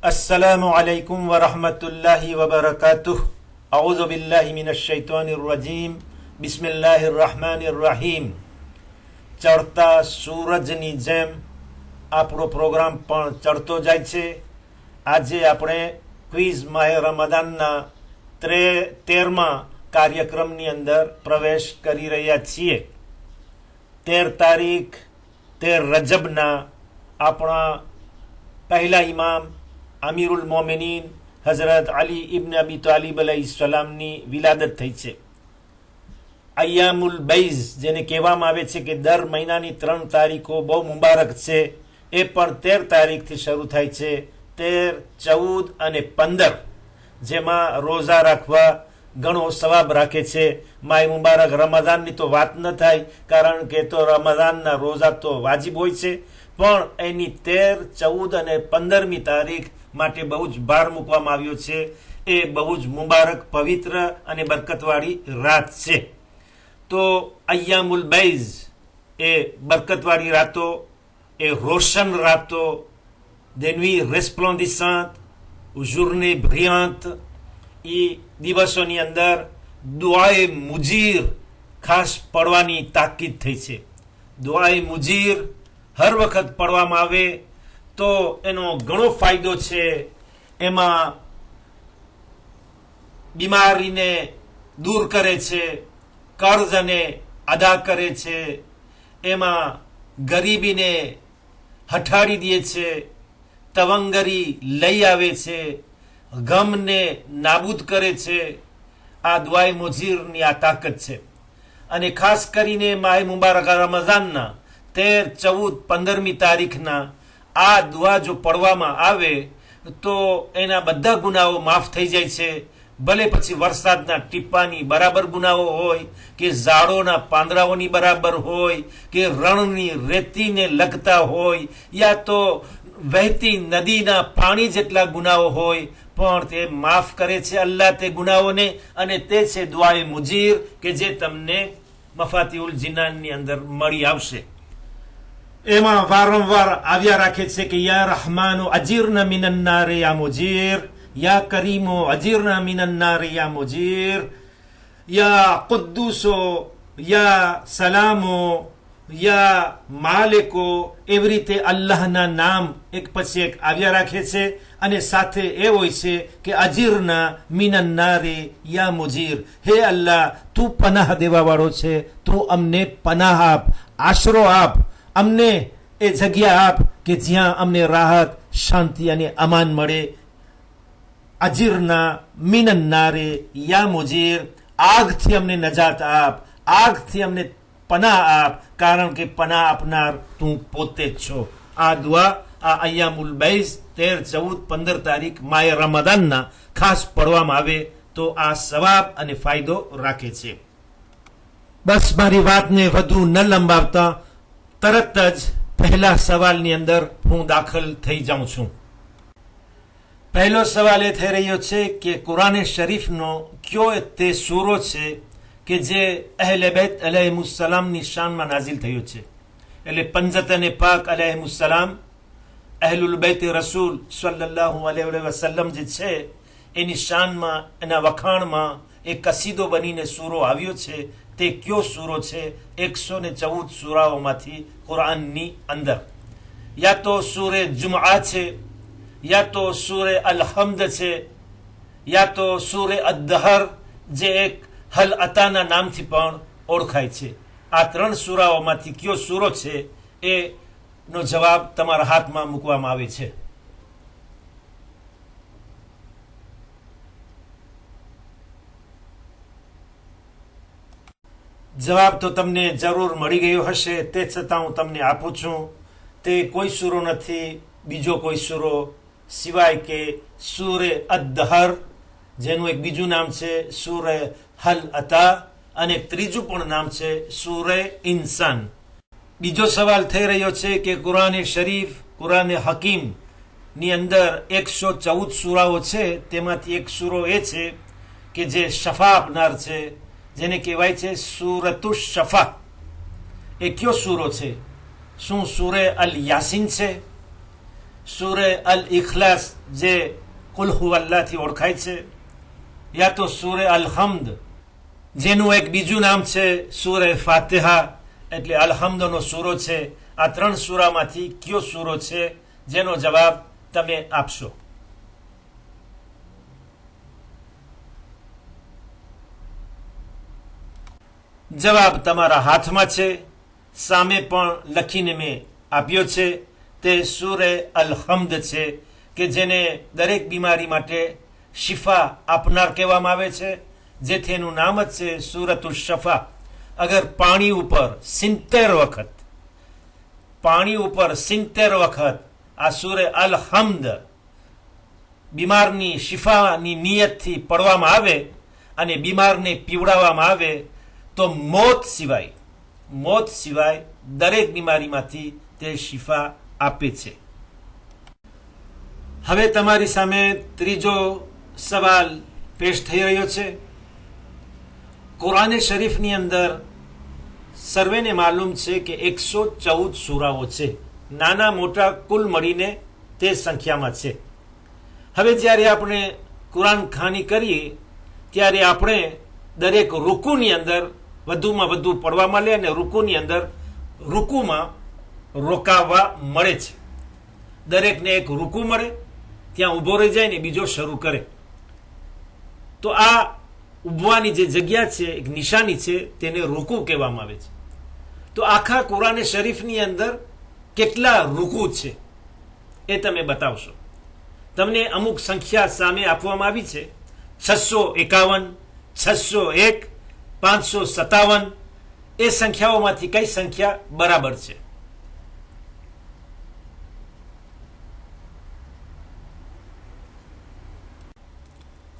अस्सलामु अलैकुम वरहमतुल्लाहि वबरकातुह। औज़ु बिल्लाहि मिनश शैतानिर रजीम। बिस्मिल्लाहिर रहमानिर रहीम। ચડતા સૂરજની જેમ આપણો પ્રોગ્રામ પણ ચડતો જાય છે. આજે આપણે ક્વિઝ માહે રમદાનના 13મા કાર્યક્રમની અંદર પ્રવેશ કરી રહ્યા છીએ. 13 તારીખ 13 રજબના આપણા પહેલા ઇમામ અમીરુલ મોમિનીન હઝરત અલી ઇબ્ન અબી તાલિબ અલૈહિસ્સલામની વિલાદત થઈ છે. અય્યામુલ બૈઝ જેને કહેવામાં આવે છે કે દર મહિનાની 3 તારીખો બહુ મુબારક છે, એ પણ 13 તારીખથી શરૂ થાય છે. 13, 14 અને 15 જેમાં રોઝા રાખવા ઘણો સવાબ રાખે છે. માય મુબારક રમઝાનની તો વાત ન થાય, કારણ કે તો રમઝાનના રોઝા તો વાજિબ હોય છે, પણ એની 13, 14 અને 15મી તારીખ માટે બહુ જ ભાર મૂકવામાં આવ્યો છે. એ બહુ જ મુબારક, પવિત્ર અને બરકતવાળી રાત છે. તો અય્યામુલ બૈઝ એ બરકતવાળી રાતો, એ રોશન રાતો, des nuits resplendissantes, journées brillantes, એ દિવસોની અંદર દુઆએ મુજીર ખાસ પડવાની તાકીદ થઈ છે. દુઆએ મુજીર હર વખત પડવામાં આવે તો એનો ઘણો ફાયદો છે. એમાં બીમારીને દૂર કરે છે, કર્જને અદા કરે છે, એમાં ગરીબીને હઠાડી દે છે, તવંગરી લઈ આવે છે, ગમને નાબૂદ કરે છે. આ દુઆએ મુજીરની આ તાકાત છે. અને ખાસ કરીને માહે મુબારક રમઝાનના 13, 14, 15મી તારીખના આ દુઆ જો પડવામાં આવે તો એના બધા ગુનાઓ માફ થઈ જાય છે. ભલે પછી વરસાદના ટીપાની બરાબર ગુનાઓ હોય, કે ઝાડોના પાંદડાઓની બરાબર હોય, કે રણની રેતીને લગતા હોય, યા તો વહેતી નદીના પાણી જેટલા ગુનાઓ હોય, પણ તે માફ કરે છે અલ્લાહ તે ગુનાઓને. અને તે છે દુઆએ મુજીર, કે જે તમને મફાતિઉલ જિનાનની અંદર મળી આવશે. એમાં વારંવાર આવ્યા રાખે છે કે યા રહમાનો અજીરના મિનન નારે યા મુજીર, યા કરીમો અજીરના મિનન નારે યા મુજીર, યા કુદ્દુસો, યા સલામો, યા માલિકો. એવી રીતે અલ્લાહના નામ એક પછી એક આવ્યા રાખે છે. અને સાથે એ હોય છે કે અજીરના મિનન નારે યા મુજીર, હે અલ્લાહ તું પનાહ દેવા વાળો છે, તું અમને પનાહ આપ, આશરો આપ, અમને એ જગ્યા આપ કે જ્યાં અમને રાહત, શાંતિ અને અમાન મળે. અજીરના મિનન નારે યા મુજીર, આગથી અમને નજાત આપ, આગથી અમને પનાહ આપ, કારણ કે પનાહ આપનાર તું પોતે જ છો. આ દુઆ આ અય્યામુલ બૈઝ 13, 14, 15 તારીખ માય રમદાનના ખાસ પડવામાં આવે તો આ સવાબ અને ફાયદો રાખે છે. બસ મારી વાતને વધુ ન લંબાવતા તરત જ પહેલા સવાલની અંદર હું દાખલ થઈ જાઉં છું. પહેલો સવાલ એ થઈ રહ્યો છે કે કુરાને શરીફનો કયો તે સૂરો છે કે જે અહેલે બેત અલૈહિમુસ્સલામની શાનમાં નાઝિલ થયો છે. એટલે પંજતને પાક અલૈહિમુસ્સલામ, અહેલુલ બેત રસૂલ સલ્લલ્લાહુ અલૈહિ વસલ્લમ જે છે એની શાનમાં, એના વખાણમાં એક કસીદો બનીને સૂરો આવ્યો છે. તે કયો સૂરો છે? 114 સૂરાઓમાંથી કુરાનની અંદર. યા તો સૂરે જુમઆ છે, યા તો સૂરે અલ-હમ્દ છે, યા તો સૂરે અદ-દહર જે એક હલ અતાના નામથી પણ ઓળખાય છે. આ 3 સૂરાઓમાંથી કયો સૂરો છે એ નો જવાબ તમારા હાથમાં મૂકવામાં આવે છે. જવાબ તો તમને જરૂર મળી ગયો હશે, તે છતાં હું તમને આપું છું. તે કોઈ સૂરો નથી, બીજો કોઈ સૂરો સિવાય કે સૂરે અદ-દહર, જેનું એક બીજું નામ છે સૂરે હલ અતા, અને ત્રીજું પણ નામ છે સૂરે ઇન્સાન. બીજો સવાલ થઈ રહ્યો છે કે કુરાને શરીફ, કુરાને હકીમ ની અંદર 114 સૂરાઓ છે, તેમાંથી એક સૂરો એ છે કે જે શફા આપનાર છે, જેને કહેવાય છે સૂરતુ શફા. એ કયો સૂરો છે? શું સૂરે અલ યાસીન છે? સૂરે અલ ઇખલાસ જે કુલ હુવલ્લાહથી ઓળખાય છે, યા તો સૂરે અલ હમ્દ જેનું એક બીજું નામ છે સૂરે ફાતિહા એટલે અલહમ્દનો સૂરો છે. આ 3 સૂરામાંથી કયો સૂરો છે જેનો જવાબ તમે આપશો? જવાબ તમારા હાથમાં છે, સામે પણ લખીને મેં આપ્યો છે. તે સૂરે અલ હમ્દ છે કે જેને દરેક બીમારી માટે શિફા આપનાર કહેવામાં આવે છે, જેથી એનું નામ જ છે સૂરતુલ શફા. અગર પાણી ઉપર 70 વખત આ સૂરે અલ હમ્દ બીમારની શિફાની નિયતથી પડવામાં આવે અને બીમારને પીવડાવવામાં આવે તો મોત સિવાય દરેક બીમારીમાંથી તે શિફા આપે છે. હવે તમારી સામે ત્રીજો સવાલ પેશ થઈ રહ્યો છે. કુરાન શરીફની અંદર સર્વેને માલુમ છે કે 114 સૂરાઓ છે, નાના મોટા કુલ મળીને તે સંખ્યામાં છે. હવે જ્યારે આપણે કુરાન ખાની કરીએ ત્યારે આપણે દરેક રૂકુની અંદર વધુમાં વધુ પડવા મળે અને રૂકુની અંદર રૂકુમાં રોકાવા મળે છે. દરેકને એક રૂકુ મળે, ત્યાં ઊભો રહી જાય ને બીજો શરૂ કરે. તો આ ઊભવાની જે જગ્યા છે, એક નિશાની છે, તેને રૂકુ કહેવામાં આવે છે. તો આખા કુરાન શરીફની અંદર કેટલા રૂકુ છે એ તમે બતાવશો. તમને અમુક સંખ્યા સામે આપવામાં આવી છે, 651, 601, 557. એ સંખ્યાઓમાંથી કઈ સંખ્યા બરાબર છે?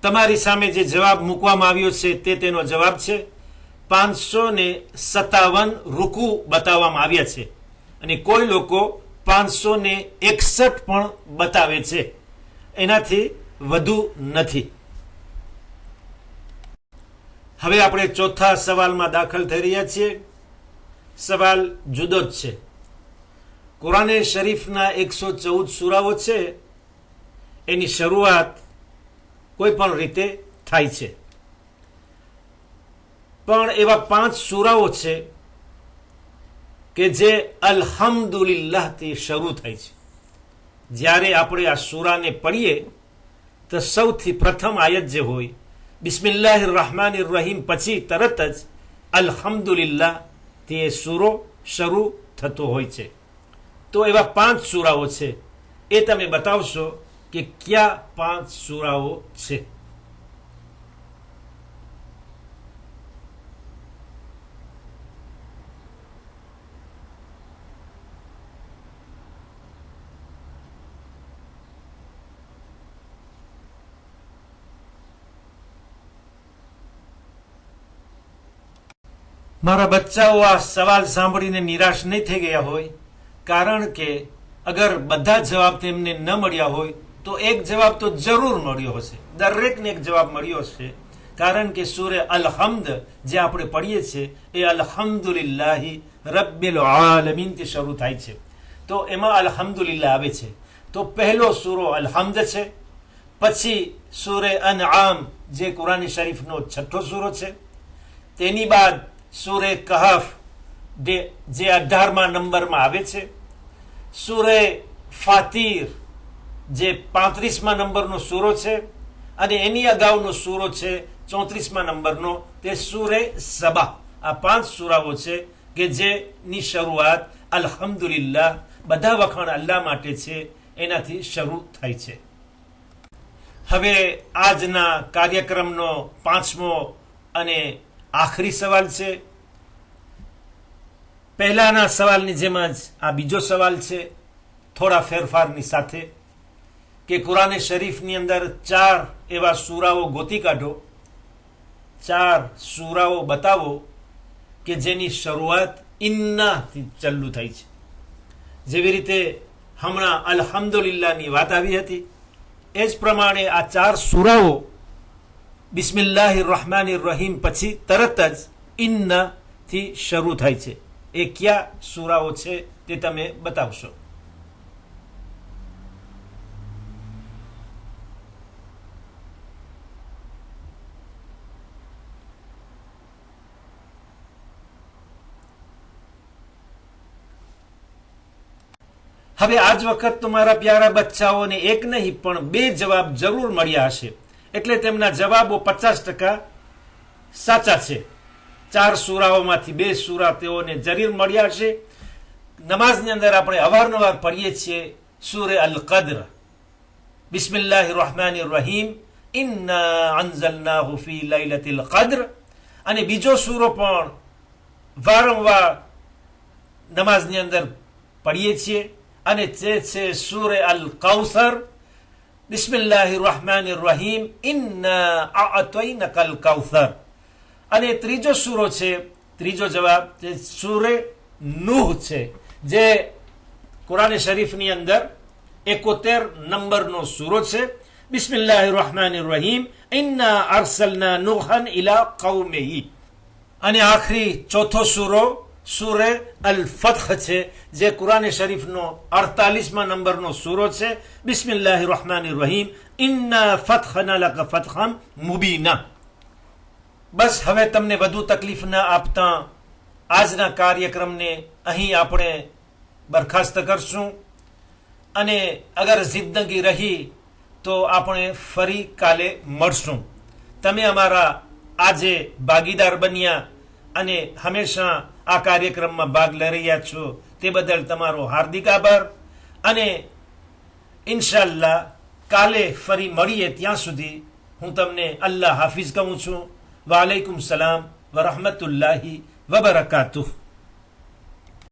તમારી સામે જે જવાબ મૂકવામાં આવ્યો છે તે તેનો જવાબ છે. 557 રૂકુ બતાવવામાં આવ્યા છે અને કોઈ લોકો 561 પણ બતાવે છે, એનાથી વધુ નથી. હવે આપણે ચોથા સવાલમાં દાખલ થઈ રહ્યા છીએ. સવાલ જુદો જ છે. કુરાન શરીફના 114 સૂરાઓ છે, એની શરૂઆત કોઈ પણ રીતે થાય છે, પણ એવા 5 સૂરાઓ છે કે જે અલ્હમ્દુલિલ્લાહથી શરૂ થાય છે. જ્યારે આપણે આ સૂરાને પઢીએ તો સૌથી પ્રથમ આયત જે હોય બિસ્મિલ્લાહિર રહમાનિર રહીમ પછી તરત જ અલ્હમ્દુલિલ્લાહ તે સૂરો શરૂ થતો હોય છે. તો એવા 5 સૂરાઓ છે, એ તમે બતાવશો કે કયા 5 સૂરાઓ છે? મારા બચ્ચાઓ આ સવાલ સાંભળીને નિરાશ નહીં થઈ ગયા હોય, કારણ કે અગર બધા જવાબ તેમને ન મળ્યા હોય તો એક જવાબ તો જરૂર મળ્યો હશે. દરેકને એક જવાબ મળ્યો હશે, કારણ કે સૂરે અલ-હમ્દ જે આપણે પઢીએ છીએ એ અલ્હમ્દુલિલ્લાહી રબ્બિલ આલમીનથી શરૂ થાય છે. તો એમાં અલ્હમ્દુલિલ્લાહ આવે છે. તો પહેલો સૂરો અલ-હમ્દ છે, પછી સૂરે અનઆમ જે કુરાન શરીફનો 6થો સૂરો છે, તેની બાદ સૂરે કહફ જે 18મા નંબરમાં આવે છે, સૂરે ફાતીર જે 35મા નંબરનો સૂરો છે, અને એની અગાઉનો સૂરો છે 34મા નંબરનો, તે સૂરે સબા. આ 5 સૂરાઓ છે કે જેની શરૂઆત અલ્હમ્દુલિલ્લાહ, બધા વખાણ અલ્લાહ માટે છે, એનાથી શરૂ થાય છે. હવે આજના કાર્યક્રમનો 5મો અને આખરી સવાલ છે. પહેલાના સવાલની જેમ જ આ બીજો સવાલ છે, થોડા ફેરફારની સાથે, કે કુરાન શરીફની અંદર 4 એવા સૂરાઓ ગોતી કાઢો, 4 સૂરાઓ બતાવો કે જેની શરૂઆત ઇન્નાથી ચાલુ થાય છે. જેવી રીતે હમણાં અલ્હમ્દુલિલ્લાહની વાત આવી હતી, એ જ પ્રમાણે આ 4 સૂરાઓ બિસ્મિલ્લાહિર રહમાનિર રહીમ પછી તરત જ ઇન્નાથી શરૂ થાય છે. એ કયા સૂરાઓ છે તે તમે બતાવશો? હવે આજ વખત તો મારા પ્યારા બચ્ચાઓને એક નહીં પણ 2 જવાબ જરૂર મળ્યા હશે, એટલે તેમના જવાબો 50% સાચા છે. 4 સૂરાઓમાંથી 2 સૂરા તેઓને જરૂર મળ્યા હશે. નમાઝની અંદર આપણે અવારનવાર પઢીએ છીએ સૂરે અલ કદ્ર. બિસ્મિલ્લાહિર રહમાનિર રહીમ, ઇન્ના અંઝલનાહુ ફી લૈલતિલ કદ્ર. અને બીજો સૂરો પણ વારંવાર નમાઝની અંદર પઢીએ છીએ, અને તે છે સૂરે અલ કૌસર. બિસ્મિલ્લાહિર રહમાનિર રહીમ, ઇન્ના અઅતૈનાકલ કૌસર. અને ત્રીજો સૂરો છે, ત્રીજો જવાબ તે સૂરે નૂહ છે, જે કુરાન શરીફની અંદર 71 નંબરનો સૂરો છે. બિસ્મિલ્લાહિર રહમાનિર રહીમ, ઇન્ના અરસલના નૂહન ઇલા કૌમિહી. અને આખરી ચોથો સૂરો સૂરે અલ ફતહ છે, જે કુરાન શરીફનો 48મા નંબરનો સૂરો છે. બિસ્મિલ્લાહિર રહમાનિર રહીમ, ઇન્ના ફતહના લક ફતહમ મુબીના. બસ હવે તમને વધુ તકલીફ ના આપતા આજના કાર્યક્રમને અહીં આપણે બરખાસ્ત કરશું, અને અગર જિંદગી રહી તો આપણે ફરી કાલે મળશું. તમે અમારા આજે ભાગીદાર બન્યા અને હંમેશા આ કાર્યક્રમમાં ભાગ લઈ રહ્યા છો તે બદલ તમારો હાર્દિક આભાર. અને ઇન્શાઅલ્લાહ કાલે ફરી મળીએ, ત્યાં સુધી હું તમને અલ્લાહ હાફિઝ કહું છું. વાલેકુમ સલામ વરહમતુલ્લાહિ વબરકાતુહ.